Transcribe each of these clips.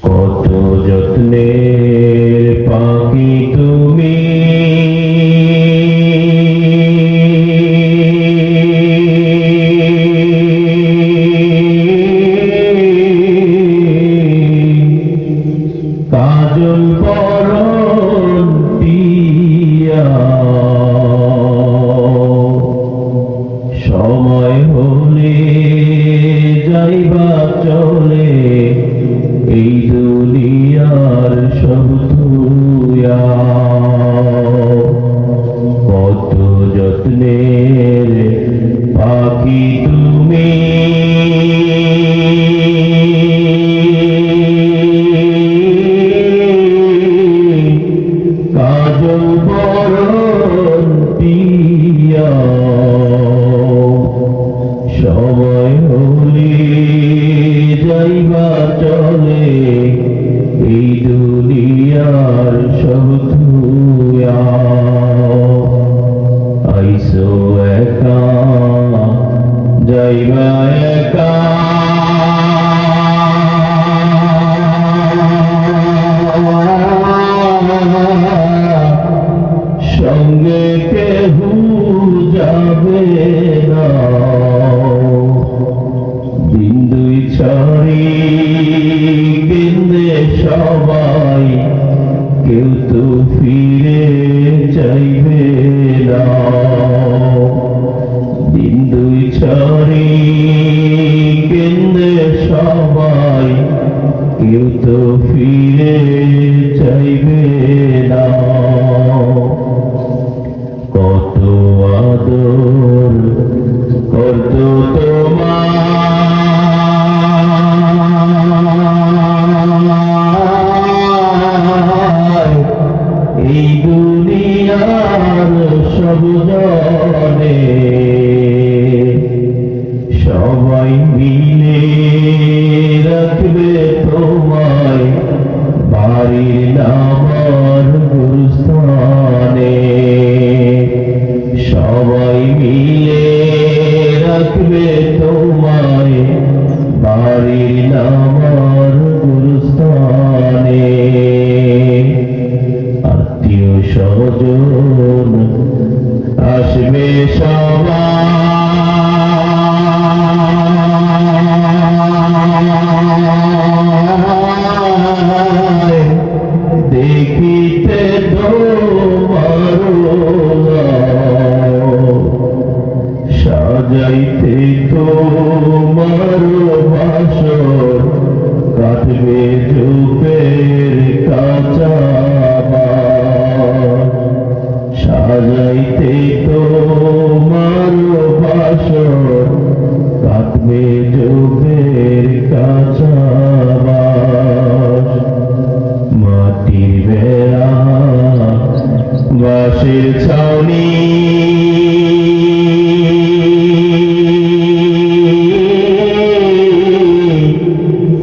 কত যত্নের পাখি তুমি, কাজল বরণ টিয়া, সময় হলে যাইবা চলে এই দুনিয়ার সব ধুয়া। কত যত্নের পাখি তুমি, কাজল বরণ টিয়া, সময় হলে যাইবা চলে এই দুনিয়ার সব ধুয়া। আইসো একা যাইবা একা, সঙ্গে কেহু যাবে না। দিন দুই ছড়ি কেন্দ্রে সবাই, কেউ তো ফিরে চাইবে না। দিন দুই ছড়ি কেন্দ্রে সবাই, কেউ তো ফিরে চাইবে না। কত আদর করত তোমার এই দুনিয়ার সব জনে, সবাই মিলে রাখবে তোমায় বাড়ির নামার গুরুস্থানে। সবাই মিলে রাখবে তোমায় বাড়ির নামার গুরুস্থানে। আত্মীয় স্বজন আসবে সবাই, দেখিতে তোমার সাজাইতে তোমার বাসর, কাটবে জুপের কাঁচা বাঁশ। সাজাইতে তোমার বাসর, কাটবে জুপের কাঁচা বাঁশ। মাটির বেড়া বাঁশের ছাউনি,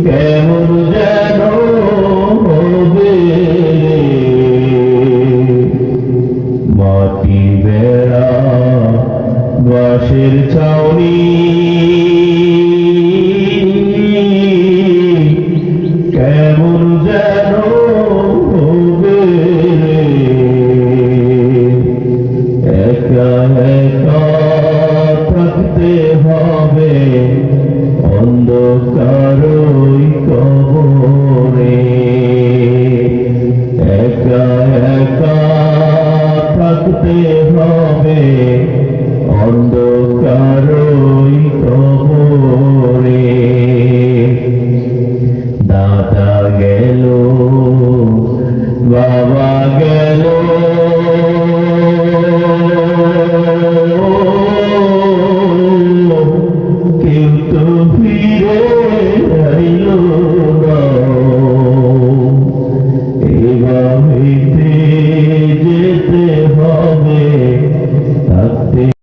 কেমন যেন হবে। মাটির বেড়া বাঁশের ছাউনি, কেমন যেন হবে। একা একা থাকতে হবে অন্ধকারই কবরে। একা একা থাকতে হবে অন্ধকারই কবরে। দাদা গেল, বাবা গেল,